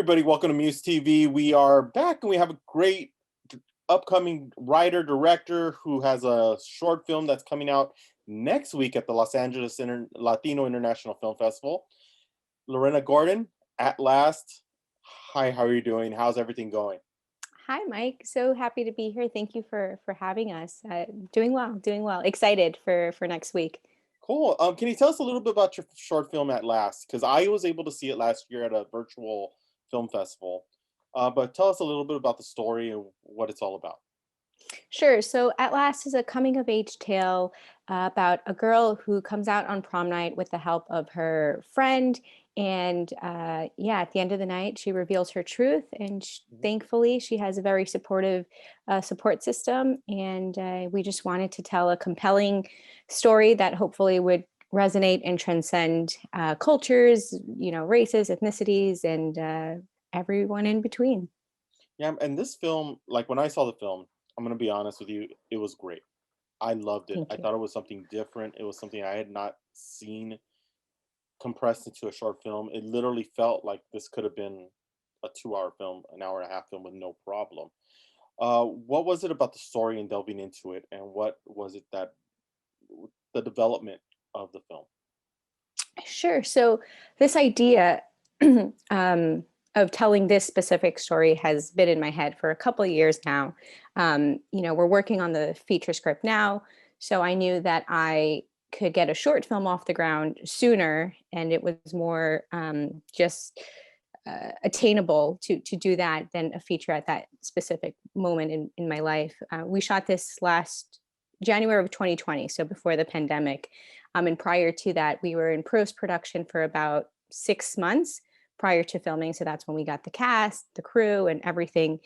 everybody, welcome to MUSE TV. We are back and we have a great upcoming writer, director who has a short film that's coming out next week at the Los Angeles Latino International Film Festival. Lorena Gordon, at last. Hi, how are you doing? How's everything going? Hi, Mike. So happy to be here. Thank you for having us. Doing well, doing well. Excited for next week. Cool. Can you tell us a little bit about your short film At Last? Because I was able to see it last year at a virtual film festival. But tell us a little bit about the story and what it's all about. Sure. So At Last is a coming of age tale about a girl who comes out on prom night with the help of her friend. And yeah, at the end of the night, she reveals her truth. And Mhm. thankfully, she has a very supportive support system. And we just wanted to tell a compelling story that hopefully would resonate and transcend cultures, races, ethnicities, and everyone in between. Yeah, and this film, like when I saw the film, I'm gonna be honest with you, it was great. I loved it. Thank I you. thought it was something different. It was something I had not seen compressed into a short film. It literally felt like this could have been a 2 hour film, an hour and a half film with no problem. What was it about the story and delving into it, and what was it that the development of the film? Sure. So this idea of telling this specific story has been in my head for a couple of years now. We're working on the feature script now, so I knew that I could get a short film off the ground sooner, and it was more just attainable to do that than a feature at that specific moment in my life. We shot this last January of 2020, so before the pandemic. And prior to that, we were in post production for about 6 months prior to filming. So that's when we got the cast, the crew, and everything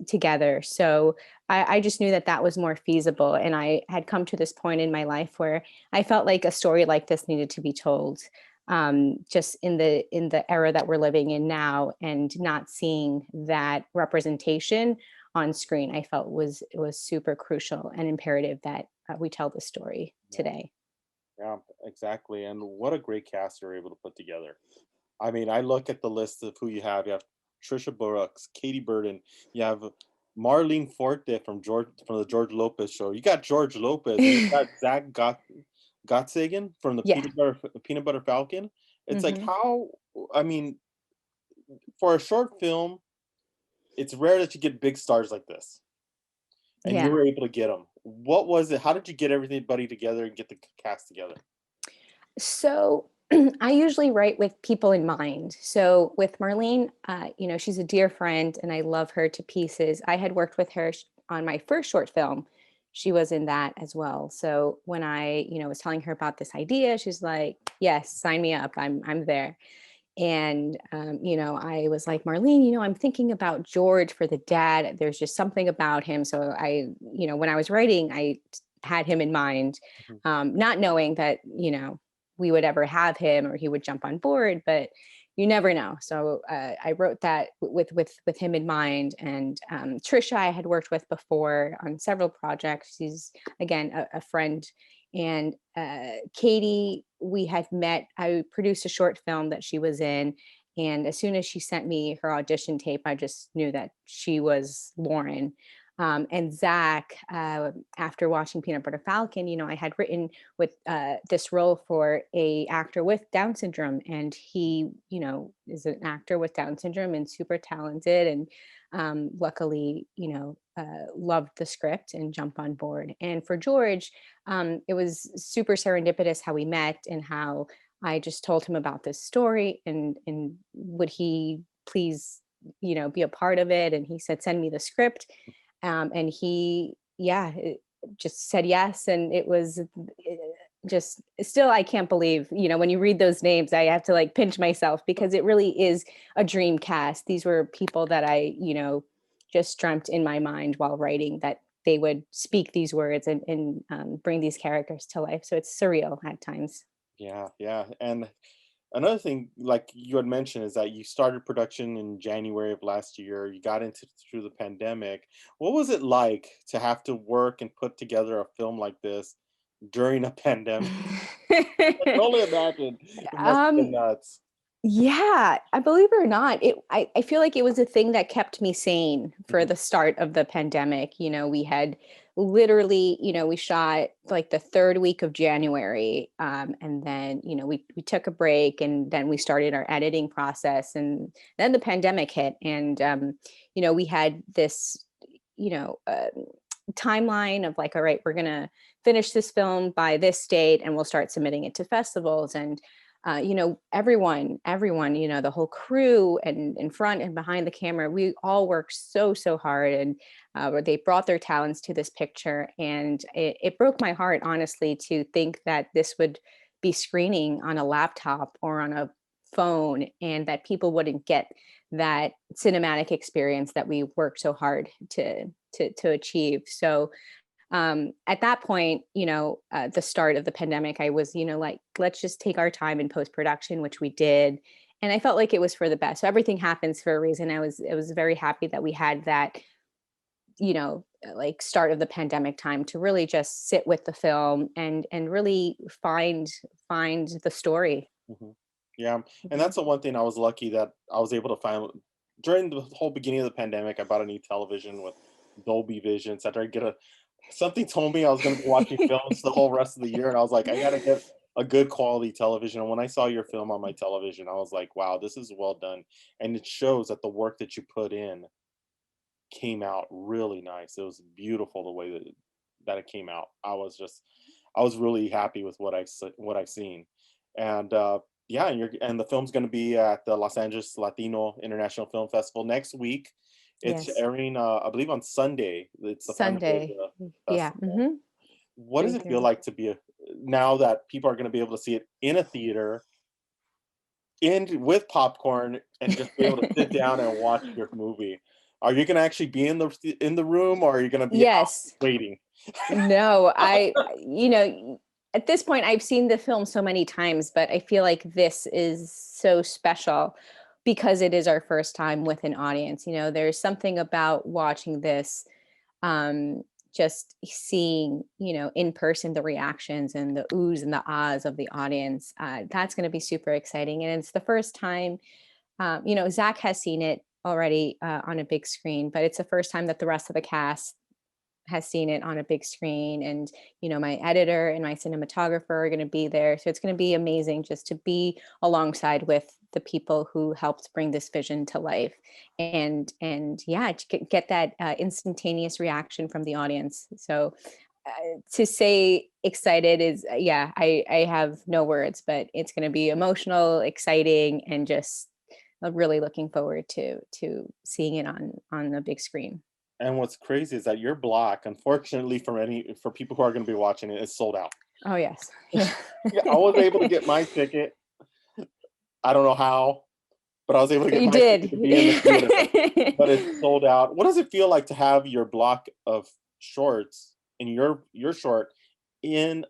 together. So I just knew that that was more feasible. And I had come to this point in my life where I felt like a story like this needed to be told, just in the era that we're living in now, and not seeing that representation on screen. I felt was super crucial and imperative that we tell the story Yeah, today. yeah, exactly. And what a great cast you're able to put together. I mean, I look at the list of who you have. You have Tricia Brooks, Katie Burton. You have Marlene Forte from the George Lopez show. You got George Lopez, and you got Gottsagen from the Yeah. Peanut Butter Falcon. It's like Hmm. how I mean, for a short film, it's rare that you get big stars like this, and you Yeah. were able to get them. What was it? How did you get everybody together and get the cast together? So I usually write with people in mind. So with Marlene, she's a dear friend and I love her to pieces. I had worked with her on my first short film. She was in that as well. So when I, was telling her about this idea, she's like, "Yes, sign me up. I'm there." And I was like, "Marlene, I'm thinking about George for the dad. There's just something about him." So when I was writing, I had him in mind, Mhm. not knowing that we would ever have him or he would jump on board, but you never know. So I wrote that with him in mind. And Tricia, I had worked with before on several projects. She's again a friend. And Katie, we had met. I produced a short film that she was in. And as soon as she sent me her audition tape, I just knew that she was Lauren. And Zack, after watching Peanut Butter Falcon, I had written with this role for a actor with Down syndrome, and he, is an actor with Down syndrome and super talented, and luckily, loved the script and jumped on board. And for George, it was super serendipitous how we met and how I just told him about this story, and would he please, be a part of it? And he said, "Send me the script." And he, yeah, just said yes. And it was just still, I can't believe, when you read those names, I have to like pinch myself because it really is a dream cast. These were people that I, just dreamt in my mind while writing that they would speak these words and bring these characters to life. So it's surreal at times. Yeah, yeah. And another thing, like you had mentioned, is that you started production in January of last year. You got into through the pandemic. What was it like to have to work and put together a film like this during a pandemic? I can only imagine. It must have been um, nuts. Yeah, I believe it or not, I feel like it was a thing that kept me sane for Mhm. the start of the pandemic. We had literally, we shot like the third week of January, and then we took a break, and then we started our editing process, and then the pandemic hit, and we had this, you know, uh, timeline of like, all right, we're gonna finish this film by this date, and we'll start submitting it to festivals. And everyone, the whole crew and in front and behind the camera, we all worked so hard, and they brought their talents to this picture. And it broke my heart, honestly, to think that this would be screening on a laptop or on a phone, and that people wouldn't get that cinematic experience that we worked so hard to achieve. So at that point, the start of the pandemic, I was, like, let's just take our time in post production, which we did, and I felt like it was for the best. So everything happens for a reason. I was very happy that we had that, like, start of the pandemic time to really just sit with the film and really find the story. Mhm. Yeah, and Mhm. that's the one thing I was lucky that I was able to find during the whole beginning of the pandemic. I bought a new television with Dolby Vision, so I tried to get a something told me I was gonna be watching films the whole rest of the year, and I was like, "I gotta get a good quality television," and when I saw your film on my television, I was like, "Wow, this is well done," and it shows that the work that you put in came out really nice. It was beautiful the way that it came out. I was really happy with what I've seen, and yeah, and the film's going to be at the Los Angeles Latino International Film Festival next week. It's Yes. airing, I believe, on Sunday. It's the final day of Sunday. the Yeah. festival. What does it feel 3:30. like to be now that people are going to be able to see it in a theater, in with popcorn, and just be able to sit down and watch your movie? Are you gonna actually be in the room, or are you gonna be out Yes. waiting? No, at this point, I've seen the film so many times, but I feel like this is so special because it is our first time with an audience. There's something about watching this, um, just seeing, in person, the reactions and the oohs and the ahs of the audience. That's going to be super exciting. And it's the first time, Zach has seen it already on a big screen, but it's the first time that the rest of the cast has seen it on a big screen. And my editor and my cinematographer are going to be there, so it's going to be amazing just to be alongside with the people who helped bring this vision to life. And yeah, to get that instantaneous reaction from the audience. So to say excited is, yeah, I have no words, but it's going to be emotional, exciting, and just really looking forward to seeing it on the big screen. And what's crazy is that your block, unfortunately, for people who are gonna be watching it, is sold out. Oh yes. Yeah. Yeah, I was able to get my ticket. I don't know how, but I was able to But get you my ticket to be in the theater, did. but it's sold out. What does it feel like to have your block of shorts in your short in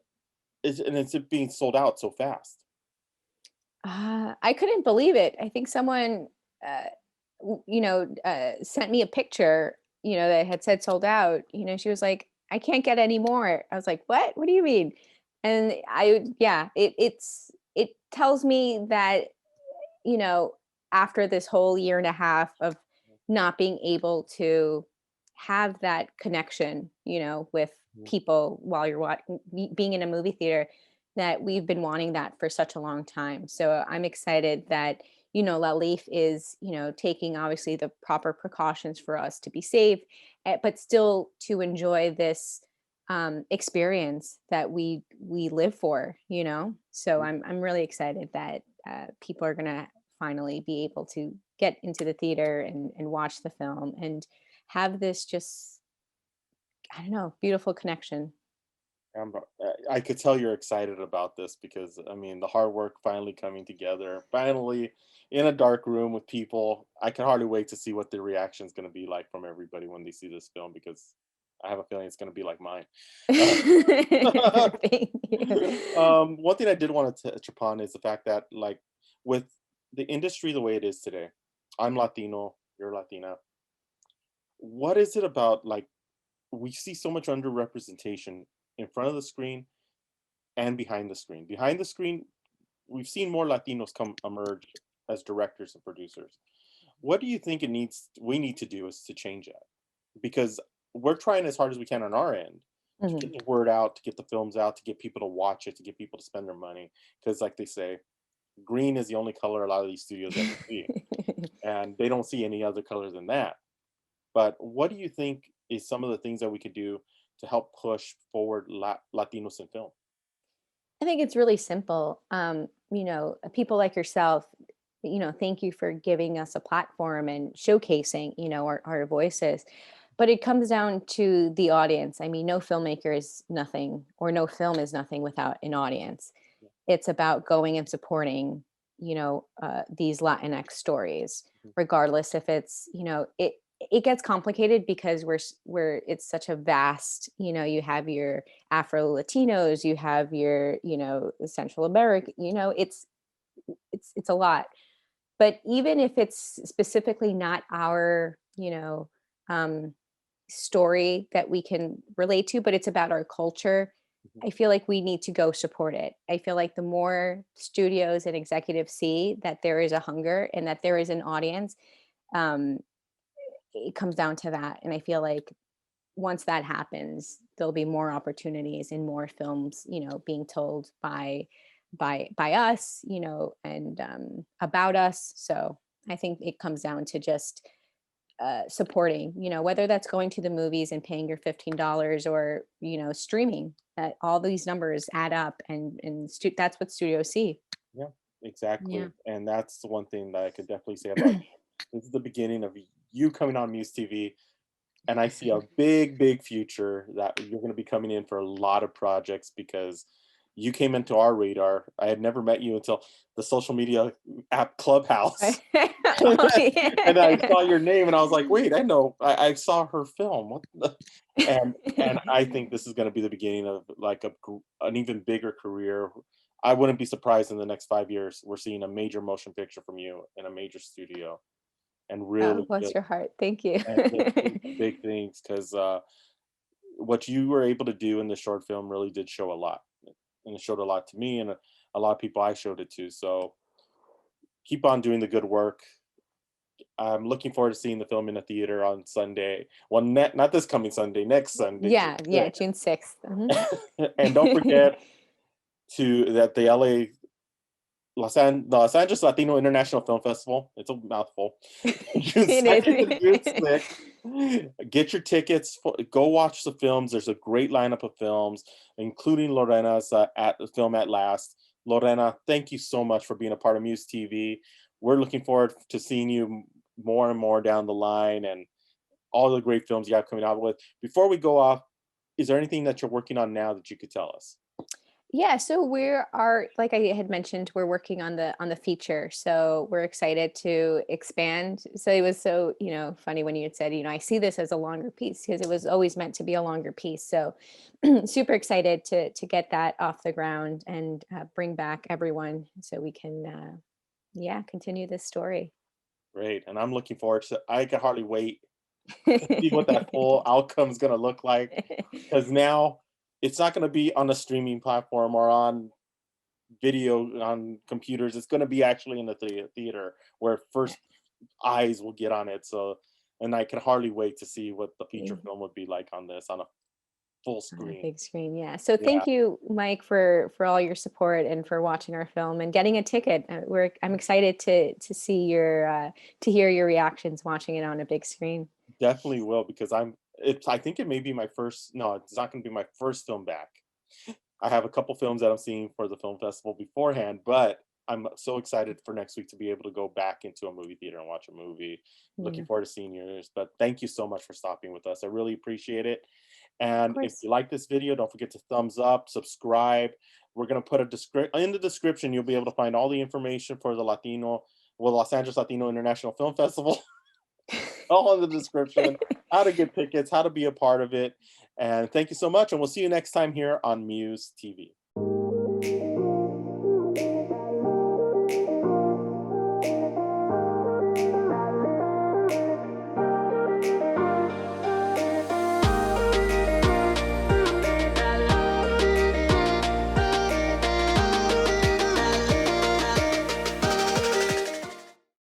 is and it's being sold out so fast? I couldn't believe it. I think someone, sent me a picture, that had said sold out. She was like, "I can't get any more." I was like, "What? What do you mean?" And yeah, it tells me that, you know, after this whole year and a half of not being able to have that connection, with Mhm. people while you're being in a movie theater, that we've been wanting that for such a long time. So I'm excited that, La Leaf is, taking obviously the proper precautions for us to be safe, but still to enjoy this experience that we live for. So I'm really excited that people are gonna finally be able to get into the theater and watch the film and have this just, I don't know, beautiful connection. I could tell you're excited about this because I mean the hard work finally coming together, finally in a dark room with people. I can hardly wait to see what the reaction is going to be like from everybody when they see this film because I have a feeling it's going to be like mine. Uh, Thank you. one thing I did want to touch upon is the fact that like with the industry the way it is today, I'm Latino, you're Latina. What is it about like we see so much underrepresentation in front of the screen and behind the screen. Behind the screen, we've seen more Latinos come emerge as directors and producers. What do you think we need to do is to change that? Because we're trying as hard as we can on our end to Mhm. get the word out, to get the films out, to get people to watch it, to get people to spend their money. Because, like they say, green is the only color a lot of these studios ever see, and they don't see any other color than that. But what do you think is some of the things that we could do to help push forward Latinos in film? I think it's really simple. People like yourself, thank you for giving us a platform and showcasing, our voices. But it comes down to the audience. I mean, no filmmaker is nothing, or no film is nothing without an audience. It's about going and supporting, these Latinx stories, Mhm. regardless if it's, it gets complicated because we're it's such a vast, you have your Afro Latinos, you have your, Central American, it's a lot. But even if it's specifically not our, um, story that we can relate to, but it's about our culture, Mhm. I feel like we need to go support it. I feel like the more studios and executives see that there is a hunger and that there is an audience, um, it comes down to that. And I feel like once that happens, there'll be more opportunities and more films, being told by us, and about us. So I think it comes down to just supporting, whether that's going to the movies and paying your $15, or, streaming. That all these numbers add up, and that's what studios see. Yeah, Yeah. exactly. And that's the one thing that I could definitely say about this is the beginning of you coming on Muse TV. And I see a big, big future that you're going to be coming in for a lot of projects because you came into our radar. I had never met you until the social media app Clubhouse. Oh, And I yeah. saw your name and I was like, wait, I know, I saw her film. What the? And I think this is going to be the beginning of like an even bigger career. I wouldn't be surprised in the next 5 years we're seeing a major motion picture from you in a major studio and Oh, really bless just your heart. Thank you. and just big things because what you were able to do in the short film really did show a lot, and it showed a lot to me and a lot of people I showed it to. So keep on doing the good work. I'm looking forward to seeing the film in a theater on Sunday. Well, not this coming Sunday, next Sunday, June Yeah, yeah, 6th. June 6th. Mhm. And don't forget to that the LA the Los Angeles Latino International Film Festival. It's a mouthful. June It 2nd to June is. 6th. Get your tickets. Go watch the films. There's a great lineup of films, including Lorena's at the film at last. Lorena, thank you so much for being a part of Muse TV. We're looking forward to seeing you more and more down the line and all the great films you have coming out with. Before we go off, is there anything that you're working on now that you could tell us? Yeah, so like I had mentioned, we're working on the feature. So we're excited to expand. So it was so, funny when you had said, I see this as a longer piece because it was always meant to be a longer piece. So super excited to get that off the ground and bring back everyone so we can yeah, continue this story. Great. And I'm looking forward to I can hardly wait to see what that full outcome is gonna look like. Because now it's not gonna be on a streaming platform or on video on computers. It's gonna be actually in the theater where Yeah. first eyes will get on it. So and I can hardly wait to see what the feature Mhm. film would be like on this on a full On a screen. big screen, yeah. So Yeah, thank you, Mike, for all your support and for watching our film and getting a ticket. I'm excited to see your to hear your reactions watching it on a big screen. definitely will because I think it may be my first no, it's not gonna be my first film back. I have a couple films that I'm seeing for the film festival beforehand, but I'm so excited for next week to be able to go back into a movie theater and watch a movie. Looking Yeah, forward to seeing yours. But thank you so much for stopping with us. I really appreciate it. of And if course. you like this video, don't forget to thumbs up, subscribe. We're gonna put a in the description. You'll be able to find all the information for the Los Angeles Latino International Film Festival. All in the description. How to get tickets, how to be a part of it. And thank you so much. And we'll see you next time here on Muse TV.